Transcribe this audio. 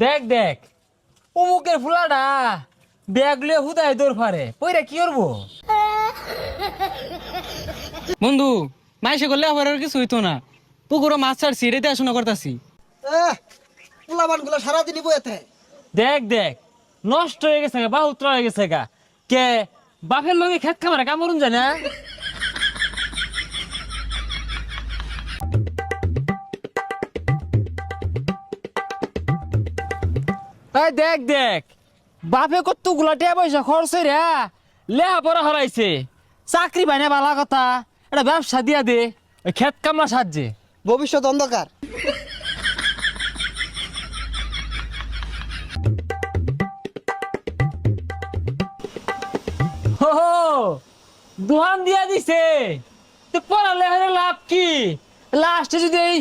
দেখ দেখ অমুকের ফুলাটা ব্যাগ লিয়ে হুদায় দৌড় ফারে পইরা কি করবো? বন্ধু মাইসে করলে আবার আর কিছু হইতো না। পুকুরও মাছ ছাড়ছি, রেতে আসনা করতাছি। পোলাবান গুলো সারাদিনই বইতে। দেখ দেখ নষ্ট হয়ে গেছে গা, বাহুত্র হয়ে গেছে গা। কে বাপের লগে খেত খামারে কামড়ুন যায় না? এই দেখ দেখ বাপে কত গুলাটিয়া পয়সা খরচ রে লেহা পড়া হারাইছে, চাকরি পাই না বালা কথা, এটা ব্যবসা দিয়া দে ওই খেত কামলা সাহায্যে। ভবিষ্যৎ অন্ধকার। হো হো, দোহান দিয়া দিছে তো পড়ালে লাভ কি? লাস্টে যদি এই